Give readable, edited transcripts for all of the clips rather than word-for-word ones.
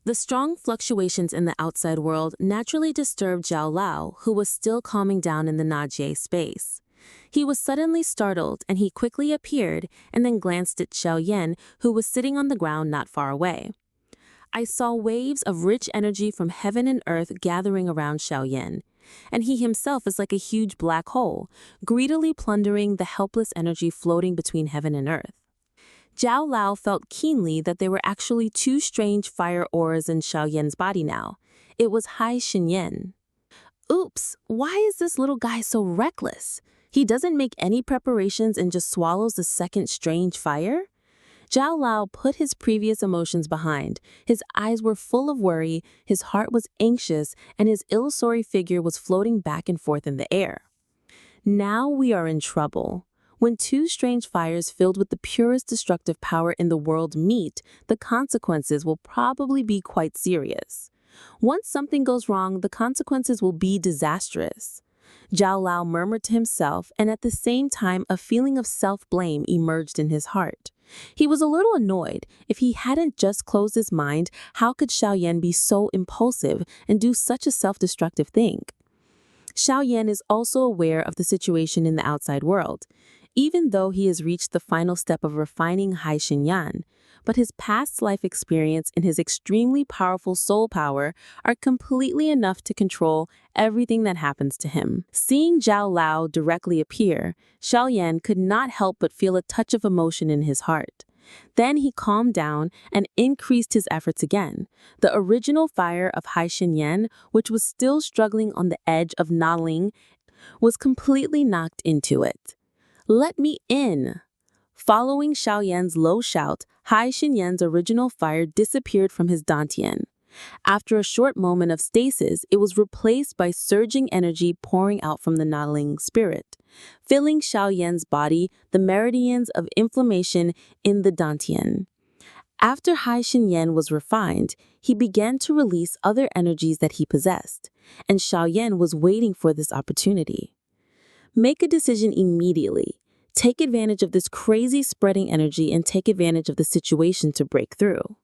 The strong fluctuations in the outside world naturally disturbed Zhao Lao, who was still calming down in the Najie space. He was suddenly startled, and he quickly appeared and then glanced at Xiao Yan, who was sitting on the ground not far away. I saw waves of rich energy from heaven and earth gathering around Xiao Yan, and he himself is like a huge black hole, greedily plundering the helpless energy floating between heaven and earth. Zhao Lao felt keenly that there were actually two strange fire auras in Xiao Yan's body now. It was Hai Xinyan. Oops, why is this little guy so reckless? He doesn't make any preparations and just swallows the second strange fire? Zhao Lao put his previous emotions behind. His eyes were full of worry, his heart was anxious, and his illusory figure was floating back and forth in the air. Now we are in trouble. When two strange fires filled with the purest destructive power in the world meet, the consequences will probably be quite serious. Once something goes wrong, the consequences will be disastrous. Zhao Lao murmured to himself, and at the same time a feeling of self-blame emerged in his heart. He was a little annoyed. If he hadn't just closed his mind, how could Xiao Yan be so impulsive and do such a self-destructive thing? Xiao Yan is also aware of the situation in the outside world, even though he has reached the final step of refining Hai Xinyan. But his past life experience and his extremely powerful soul power are completely enough to control everything that happens to him. Seeing Zhao Lao directly appear, Xiao Yan could not help but feel a touch of emotion in his heart. Then he calmed down and increased his efforts again. The original fire of Hai Xinyan, which was still struggling on the edge of Naling, was completely knocked into it. "Let me in!" Following Xiao Yan's low shout, Hai Xinyan's original fire disappeared from his dantian. After a short moment of stasis, it was replaced by surging energy pouring out from the Naling spirit, filling Xiao Yan's body, the meridians of inflammation in the dantian. After Hai Xinyan was refined, he began to release other energies that he possessed, and Xiao Yan was waiting for this opportunity. Make a decision immediately. Take advantage of this crazy spreading energy and take advantage of the situation to break through.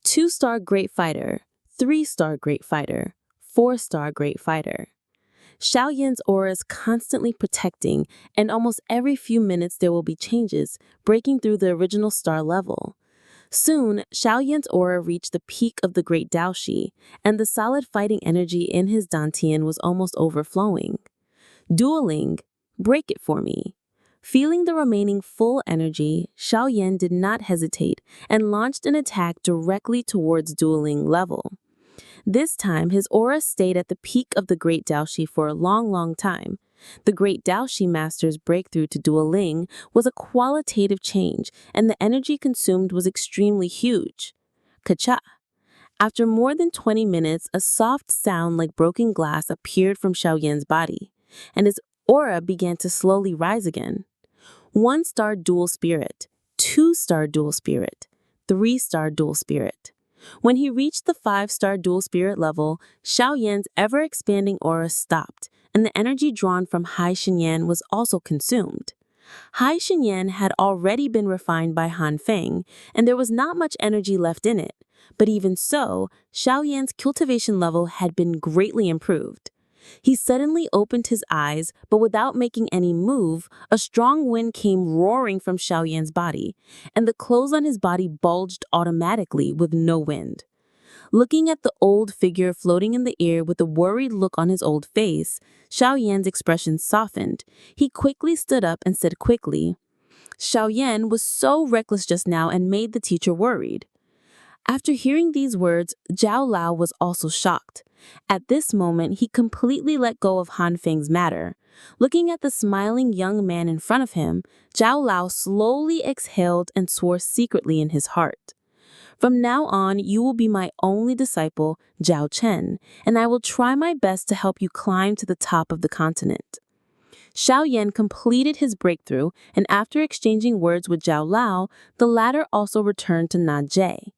2-star great fighter, 3-star great fighter, 4-star great fighter. Xiao Yan's aura is constantly protecting, and almost every few minutes there will be changes, breaking through the original star level. Soon, Xiao Yan's aura reached the peak of the great Dou Shi, and the solid fighting energy in his dantian was almost overflowing. Dueling, break it for me. Feeling the remaining full energy, Xiao Yan did not hesitate and launched an attack directly towards dueling level. This time, his aura stayed at the peak of the Great Dou Shi for a long time. The Great Dou Shi Master's breakthrough to dueling was a qualitative change, and the energy consumed was extremely huge. Ka-cha! After more than 20 minutes, a soft sound like broken glass appeared from Xiao Yan's body, and his aura began to slowly rise again. 1-star dual spirit, 2-star dual spirit, 3-star dual spirit. When he reached the 5-star dual spirit level, Xiao Yan's ever-expanding aura stopped, and the energy drawn from Hai Xinyan was also consumed. Hai Xinyan had already been refined by Han Feng, and there was not much energy left in it. But even so, Xiao Yan's cultivation level had been greatly improved. He suddenly opened his eyes, but without making any move, a strong wind came roaring from Xiao Yan's body, and the clothes on his body bulged automatically with no wind. Looking at the old figure floating in the air with a worried look on his old face, Xiao Yan's expression softened. He quickly stood up and said quickly, "Xiao Yan was so reckless just now and made the teacher worried." After hearing these words, Zhao Lao was also shocked. At this moment, he completely let go of Han Feng's matter. Looking at the smiling young man in front of him, Zhao Lao slowly exhaled and swore secretly in his heart. "From now on, you will be my only disciple, Zhao Chen, and I will try my best to help you climb to the top of the continent." Xiao Yan completed his breakthrough, and after exchanging words with Zhao Lao, the latter also returned to Najie.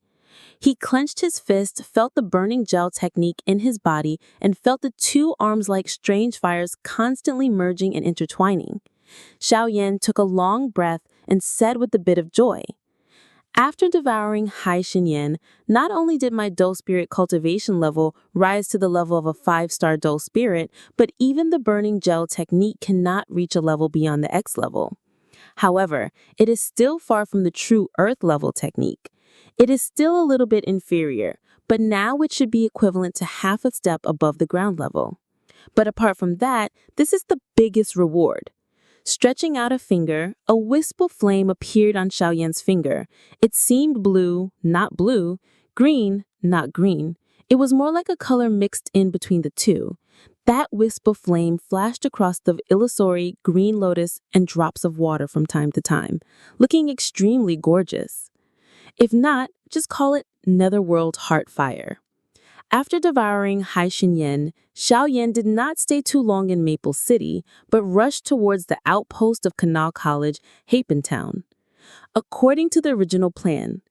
He clenched his fist, felt the burning gel technique in his body, and felt the two arms like strange fires constantly merging and intertwining. Xiao Yan took a long breath and said with a bit of joy, After devouring Hai Yan, not only did my Dou spirit cultivation level rise to the level of a 5-star Dou spirit, but even the burning gel technique cannot reach a level beyond the X level. However, it is still far from the true Earth level technique. It is still a little bit inferior, but now it should be equivalent to half a step above the ground level. But apart from that, this is the biggest reward. Stretching out a finger, a wisp of flame appeared on Xiao Yan's finger. It seemed blue, not blue, green, not green. It was more like a color mixed in between the two. That wisp of flame flashed across the illusory green lotus and drops of water from time to time, looking extremely gorgeous. If not, just call it netherworld heart fire. After devouring Hai Yan, Xiao Yan did not stay too long in Maple City, but rushed towards the outpost of Canal College, Town. According to the original plan,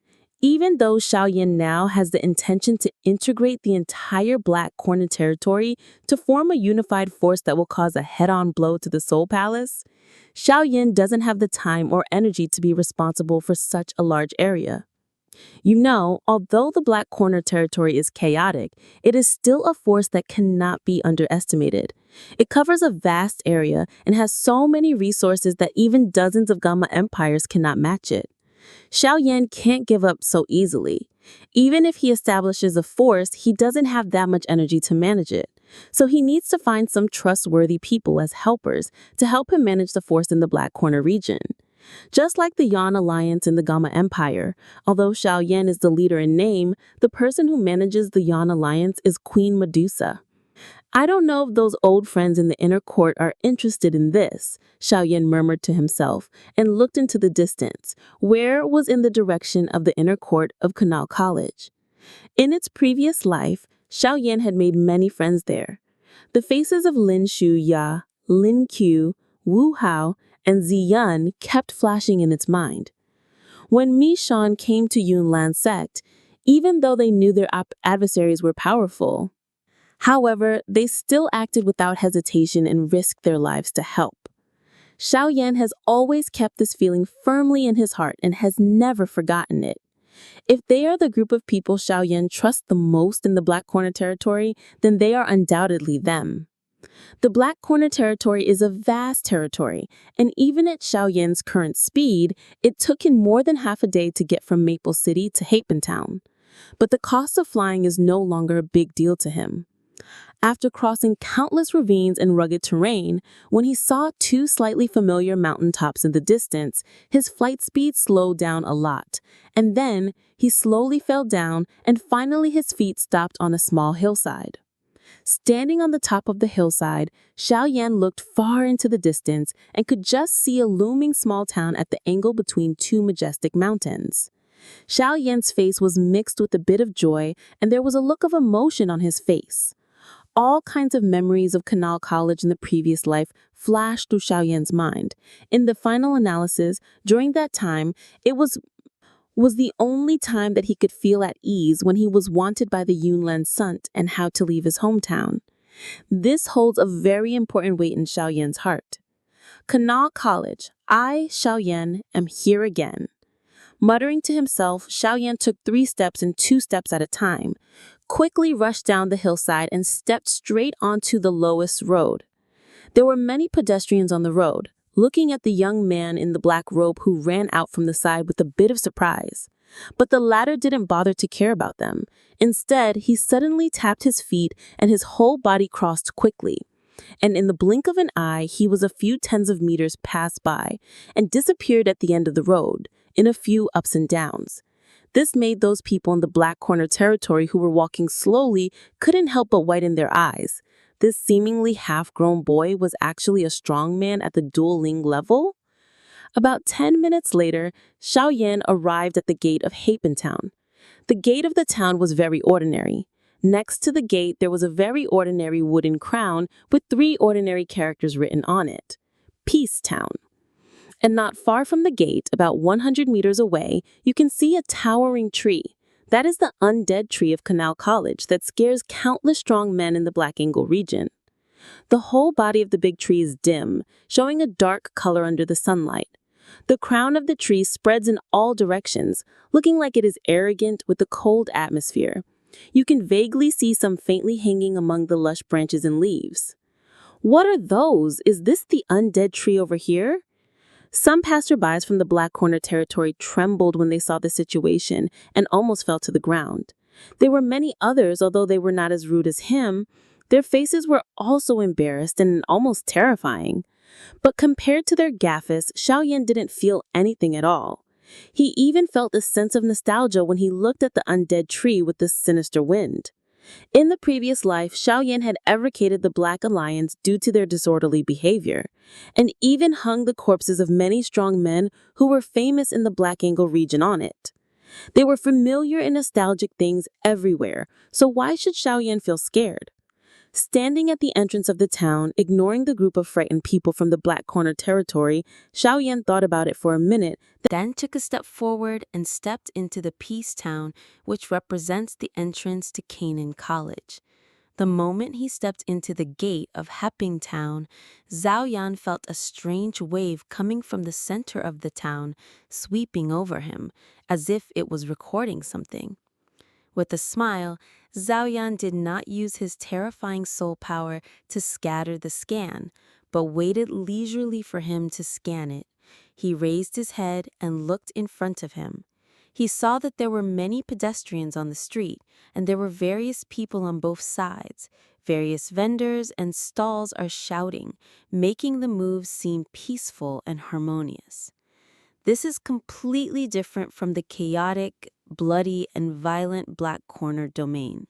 even though Xiao Yan now has the intention to integrate the entire Black Corner territory to form a unified force that will cause a head-on blow to the Soul Palace, Xiao Yan doesn't have the time or energy to be responsible for such a large area. You know, although the Black Corner territory is chaotic, it is still a force that cannot be underestimated. It covers a vast area and has so many resources that even dozens of Gamma empires cannot match it. Xiao Yan can't give up so easily. Even if he establishes a force, he doesn't have that much energy to manage it. So he needs to find some trustworthy people as helpers to help him manage the force in the Black Corner region. Just like the Yan Alliance in the Gamma Empire, although Xiao Yan is the leader in name, the person who manages the Yan Alliance is Queen Medusa. I don't know if those old friends in the inner court are interested in this, Xiao Yan murmured to himself and looked into the distance, where was in the direction of the inner court of Canal College. In its previous life, Xiao Yan had made many friends there. The faces of Lin Shu Ya, Lin Qiu, Wu Hao, and Ziyun kept flashing in its mind. When Mi Shan came to Yunlan's sect, even though they knew their adversaries were powerful, however, they still acted without hesitation and risked their lives to help. Xiao Yan has always kept this feeling firmly in his heart and has never forgotten it. If they are the group of people Xiao Yan trusts the most in the Black Corner territory, then they are undoubtedly them. The Black Corner territory is a vast territory, and even at Xiao Yan's current speed, it took him more than half a day to get from Maple City to Town. But the cost of flying is no longer a big deal to him. After crossing countless ravines and rugged terrain, when he saw two slightly familiar mountaintops in the distance, his flight speed slowed down a lot, and then he slowly fell down and finally his feet stopped on a small hillside. Standing on the top of the hillside, Xiao Yan looked far into the distance and could just see a looming small town at the angle between two majestic mountains. Xiao Yan's face was mixed with a bit of joy, and there was a look of emotion on his face. All kinds of memories of Canal College in the previous life flashed through Xiao Yan's mind. In the final analysis, during that time, it was the only time that he could feel at ease when he was wanted by the Yunlan Sunt and how to leave his hometown. This holds a very important weight in Xiao Yan's heart. Canal College, I, Xiao Yan, am here again. Muttering to himself, Xiao Yan took 3 steps and 2 steps at a time, quickly rushed down the hillside and stepped straight onto the lowest road. There were many pedestrians on the road, looking at the young man in the black robe who ran out from the side with a bit of surprise. But the latter didn't bother to care about them. Instead, he suddenly tapped his feet and his whole body crossed quickly. And in the blink of an eye, he was a few tens of meters passed by and disappeared at the end of the road, in a few ups and downs. This made those people in the Black Corner territory who were walking slowly couldn't help but widen their eyes. This seemingly half-grown boy was actually a strong man at the Dual Ling level? About 10 minutes later, Xiao Yan arrived at the gate of Town. The gate of the town was very ordinary. Next to the gate, there was a very ordinary wooden crown with 3 ordinary characters written on it. Peace Town. And not far from the gate, about 100 meters away, you can see a towering tree. That is the undead tree of Canal College that scares countless strong men in the Black Angle region. The whole body of the big tree is dim, showing a dark color under the sunlight. The crown of the tree spreads in all directions, looking like it is arrogant with the cold atmosphere. You can vaguely see some faintly hanging among the lush branches and leaves. What are those? Is this the undead tree over here? Some passerbys from the Black Corner territory trembled when they saw the situation and almost fell to the ground. There were many others, although they were not as rude as him. Their faces were also embarrassed and almost terrifying. But compared to their gaffes, Xiao Yan didn't feel anything at all. He even felt a sense of nostalgia when he looked at the undead tree with the sinister wind. In the previous life, Xiao Yan had advocated the Black Alliance due to their disorderly behavior, and even hung the corpses of many strong men who were famous in the Black Angle region on it. They were familiar and nostalgic things everywhere, so why should Xiao Yan feel scared? Standing at the entrance of the town, ignoring the group of frightened people from the Black Corner territory, Xiao Yan thought about it for a minute, then took a step forward and stepped into the Peace Town, which represents the entrance to Canaan College. The moment he stepped into the gate of Hepping Town, Zhao Yan felt a strange wave coming from the center of the town, sweeping over him, as if it was recording something. With a smile, Zhao Yan did not use his terrifying soul power to scatter the scan, but waited leisurely for him to scan it. He raised his head and looked in front of him. He saw that there were many pedestrians on the street, and there were various people on both sides. Various vendors and stalls are shouting, making the move seem peaceful and harmonious. This is completely different from the chaotic, bloody, and violent Black Corner domain.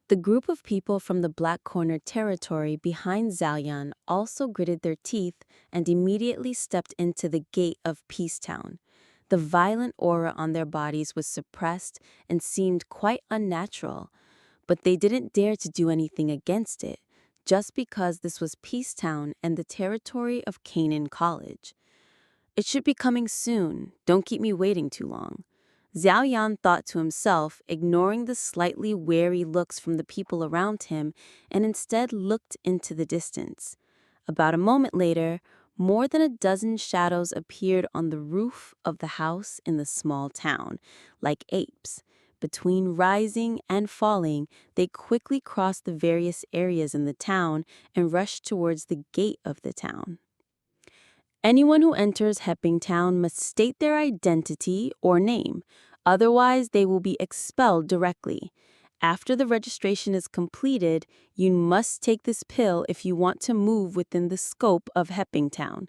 The group of people from the Black Corner territory behind Zhao Yan also gritted their teeth and immediately stepped into the gate of Peace Town. The violent aura on their bodies was suppressed and seemed quite unnatural, but they didn't dare to do anything against it, just because this was Peace Town and the territory of Canaan College. It should be coming soon. Don't keep me waiting too long. Zhao Yan thought to himself, ignoring the slightly wary looks from the people around him, and instead looked into the distance. About a moment later, more than a dozen shadows appeared on the roof of the house in the small town, like apes. Between rising and falling, they quickly crossed the various areas in the town and rushed towards the gate of the town. Anyone who enters Hepping Town must state their identity or name, otherwise they will be expelled directly. After the registration is completed, you must take this pill if you want to move within the scope of Hepping Town.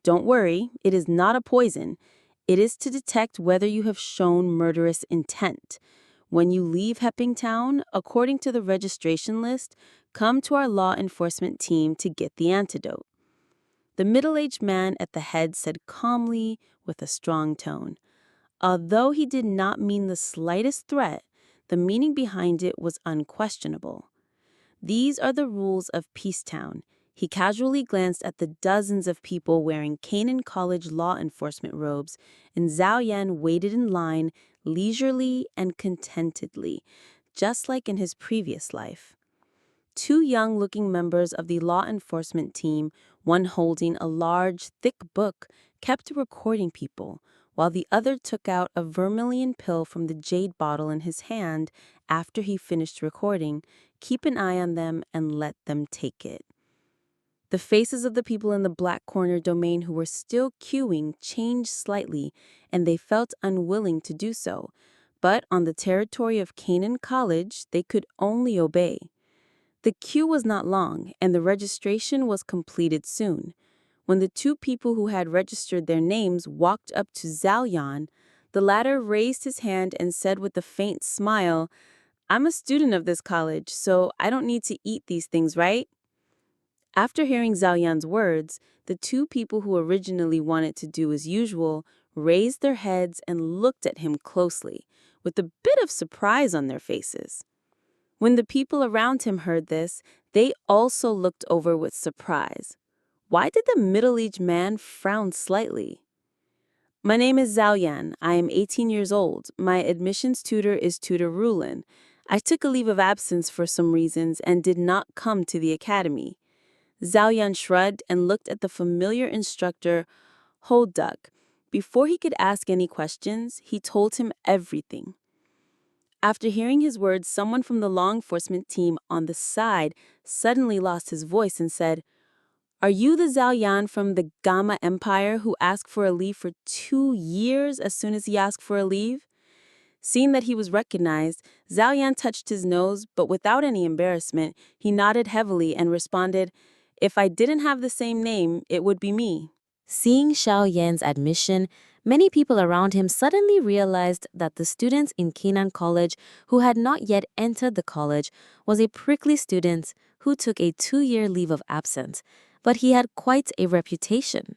Don't worry, it is not a poison. It is to detect whether you have shown murderous intent. When you leave Hepping Town, according to the registration list, come to our law enforcement team to get the antidote. The middle-aged man at the head said calmly with a strong tone. Although he did not mean the slightest threat, the meaning behind it was unquestionable. These are the rules of Peace Town. He casually glanced at the dozens of people wearing Canaan College law enforcement robes, and Zhao Yan waited in line leisurely and contentedly, just like in his previous life. Two young-looking members of the law enforcement team, one holding a large, thick book, kept recording people, while the other took out a vermilion pill from the jade bottle in his hand after he finished recording. Keep an eye on them and let them take it. The faces of the people in the Black Corner domain who were still queuing changed slightly, and they felt unwilling to do so. But on the territory of Canaan College, they could only obey. The queue was not long, and the registration was completed soon. When the two people who had registered their names walked up to Zhao Yan, the latter raised his hand and said with a faint smile, "I'm a student of this college, so I don't need to eat these things, right?" After hearing Zhao Yan's words, the two people who originally wanted to do as usual raised their heads and looked at him closely, with a bit of surprise on their faces. When the people around him heard this, they also looked over with surprise. Why did the middle-aged man frown slightly? "My name is Zhao Yan. I am 18 years old. My admissions tutor is Tutor Rulin. I took a leave of absence for some reasons and did not come to the academy." Zhao Yan shrugged and looked at the familiar instructor, Ho Duck. Before he could ask any questions, he told him everything. After hearing his words, someone from the law enforcement team on the side suddenly lost his voice and said, "Are you the Xiao Yan from the Gamma Empire who asked for a leave for 2 years as soon as he asked for a leave?" Seeing that he was recognized, Xiao Yan touched his nose, but without any embarrassment, he nodded heavily and responded, "If I didn't have the same name, it would be me." Seeing Xiao Yan's admission, many people around him suddenly realized that the student in Keinan College who had not yet entered the college was a prickly student who took a 2-year leave of absence, but he had quite a reputation.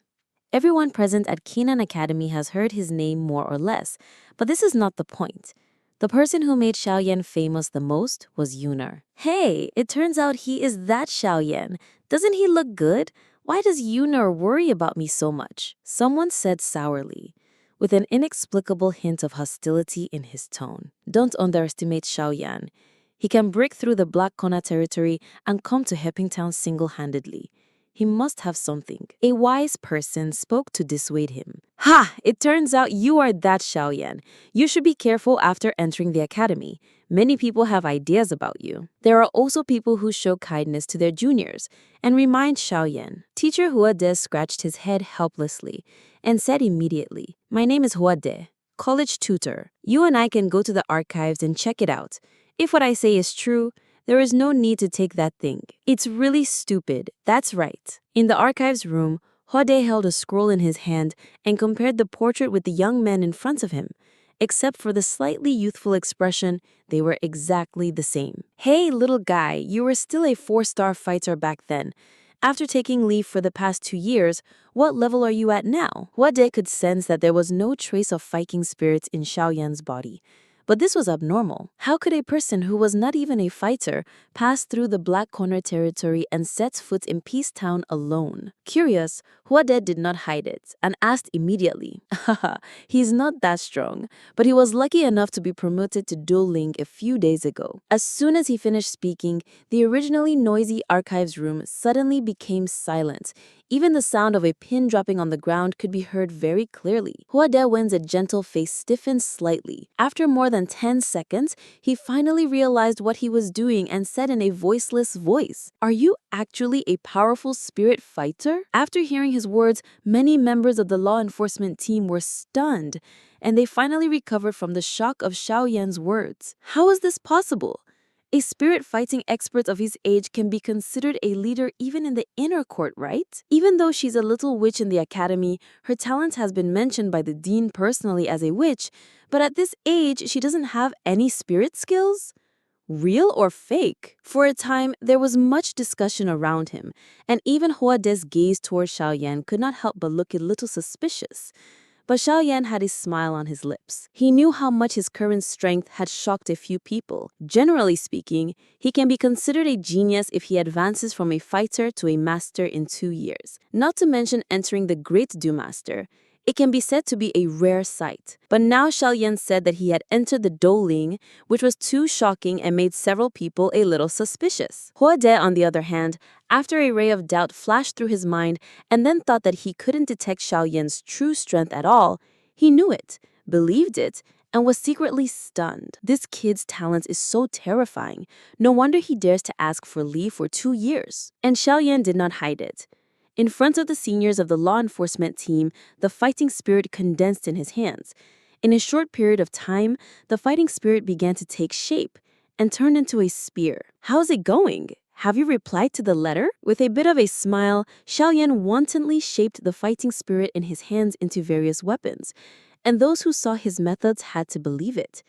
Everyone present at Keinan Academy has heard his name more or less, but this is not the point. The person who made Xiao Yan famous the most was Yuner. Hey, it turns out he is that Xiao Yan. Doesn't he look good? Why does Yuner worry about me so much? Someone said sourly, with an inexplicable hint of hostility in his tone. Don't underestimate Xiao Yan. He can break through the Black Kona territory and come to Hepping Town single-handedly. He must have something. A wise person spoke to dissuade him. Ha! It turns out you are that Xiao Yan. You should be careful after entering the academy. Many people have ideas about you. There are also people who show kindness to their juniors and remind Xiao Yan. Teacher Huade scratched his head helplessly and said immediately, "My name is Huade, college tutor. You and I can go to the archives and check it out. If what I say is true, there is no need to take that thing. It's really stupid. That's right." In the archives room, Huade held a scroll in his hand and compared the portrait with the young man in front of him. Except for the slightly youthful expression, they were exactly the same. "Hey, little guy, you were still a 4-star fighter back then. After taking leave for the past 2 years, what level are you at now?" Huade could sense that there was no trace of fighting spirits in Xiao Yan's body. But this was abnormal. How could a person who was not even a fighter pass through the Black Corner territory and set foot in Peace Town alone? Curious, Huade did not hide it and asked immediately, "Haha, he's not that strong, but he was lucky enough to be promoted to dueling a few days ago." As soon as he finished speaking, the originally noisy archives room suddenly became silent. Even the sound of a pin dropping on the ground could be heard very clearly. Huade Wen's gentle face stiffened slightly. After more than 10 seconds, he finally realized what he was doing and said in a voiceless voice, "Are you actually a powerful spirit fighter?" After hearing his words, many members of the law enforcement team were stunned, and they finally recovered from the shock of Xiao Yan's words. How is this possible? A spirit fighting expert of his age can be considered a leader even in the inner court, right? Even though she's a little witch in the academy, her talent has been mentioned by the dean personally as a witch, but at this age, she doesn't have any spirit skills? Real or fake? For a time, there was much discussion around him, and even Huade's gaze toward Xiao Yan could not help but look a little suspicious. But Xiao Yan had a smile on his lips. He knew how much his current strength had shocked a few people. Generally speaking, he can be considered a genius if he advances from a fighter to a master in 2 years. Not to mention entering the Great Dou Master. It can be said to be a rare sight. But now Xiao Yan said that he had entered the Douling, which was too shocking and made several people a little suspicious. Huade, on the other hand, after a ray of doubt flashed through his mind and then thought that he couldn't detect Xiao Yan's true strength at all, he knew it, believed it, and was secretly stunned. This kid's talent is so terrifying. No wonder he dares to ask for leave for 2 years. And Xiao Yan did not hide it. In front of the seniors of the law enforcement team, the fighting spirit condensed in his hands. In a short period of time, the fighting spirit began to take shape and turned into a spear. "How's it going? Have you replied to the letter?" With a bit of a smile, Xiao Yan wantonly shaped the fighting spirit in his hands into various weapons, and those who saw his methods had to believe it.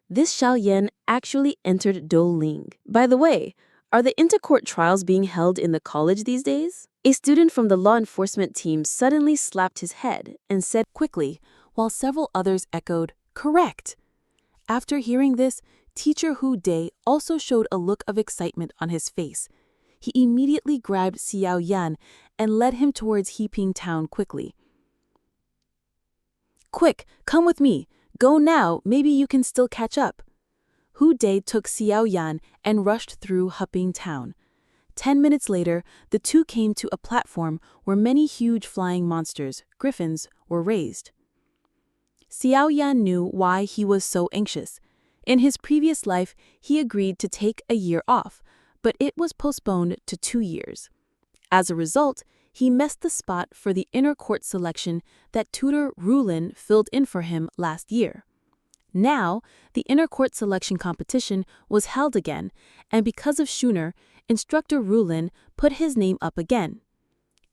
This Xiao Yan actually entered Douling. By the way, are the intercourt trials being held in the college these days? A student from the law enforcement team suddenly slapped his head and said quickly, while several others echoed, "Correct." After hearing this, Teacher Hu Dei also showed a look of excitement on his face. He immediately grabbed Xiao Yan and led him towards Heaping Town quickly. "Quick, come with me. Go now, maybe you can still catch up." Hu Dei took Xiao Yan and rushed through Hepping Town. 10 minutes later, the two came to a platform where many huge flying monsters, griffins, were raised. Xiao Yan knew why he was so anxious. In his previous life, he agreed to take a year off, but it was postponed to 2 years. As a result, he missed the spot for the inner court selection that tutor Rulin filled in for him last year. Now, the inner court selection competition was held again, and because of Shuner, instructor Rulin put his name up again.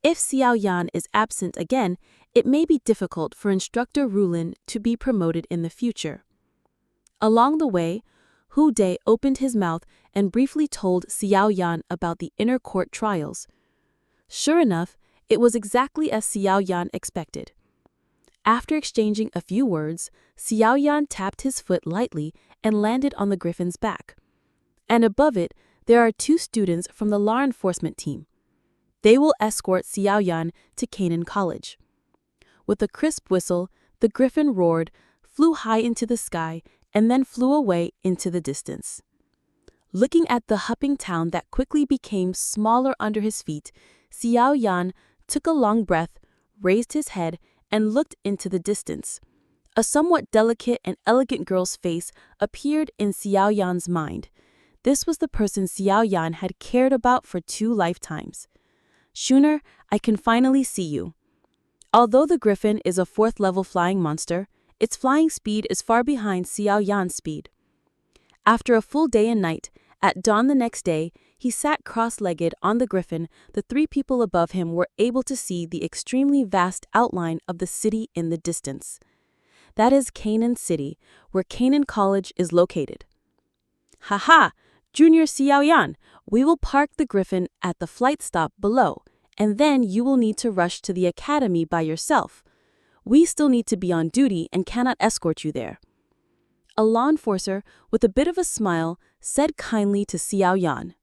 If Xiao Yan is absent again, it may be difficult for instructor Rulin to be promoted in the future. Along the way, Hu Dai opened his mouth and briefly told Xiao Yan about the inner court trials. Sure enough, it was exactly as Xiao Yan expected. After exchanging a few words, Xiao Yan tapped his foot lightly and landed on the griffin's back. And above it, there are 2 students from the law enforcement team. They will escort Xiao Yan to Canaan College. With a crisp whistle, the griffin roared, flew high into the sky, and then flew away into the distance. Looking at the hupping town that quickly became smaller under his feet, Xiao Yan took a long breath, raised his head, and looked into the distance. A somewhat delicate and elegant girl's face appeared in Xiao Yan's mind. This was the person Xiao Yan had cared about for 2 lifetimes. Shuner, I can finally see you. Although the griffin is a 4th-level flying monster, its flying speed is far behind Xiao Yan's speed. After a full day and night, at dawn the next day, he sat cross-legged on the griffin. The 3 people above him were able to see the extremely vast outline of the city in the distance. That is Canaan City, where Canaan College is located. Ha! Junior Xiao Yan, we will park the griffin at the flight stop below, and then you will need to rush to the academy by yourself. We still need to be on duty and cannot escort you there. A law enforcer, with a bit of a smile, said kindly to Xiao Yan.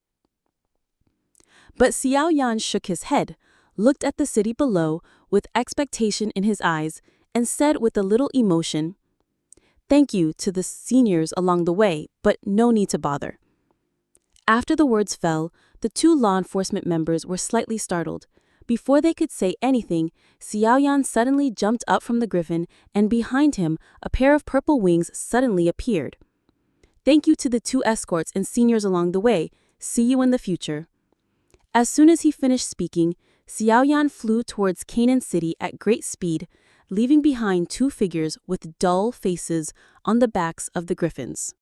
But Xiao Yan shook his head, looked at the city below with expectation in his eyes, and said with a little emotion, "Thank you to the seniors along the way, but no need to bother." After the words fell, the 2 law enforcement members were slightly startled. Before they could say anything, Xiao Yan suddenly jumped up from the griffin, and behind him, a pair of purple wings suddenly appeared. "Thank you to the 2 escorts and seniors along the way. See you in the future." As soon as he finished speaking, Xiao Yan flew towards Canaan City at great speed, leaving behind 2 figures with dull faces on the backs of the griffins.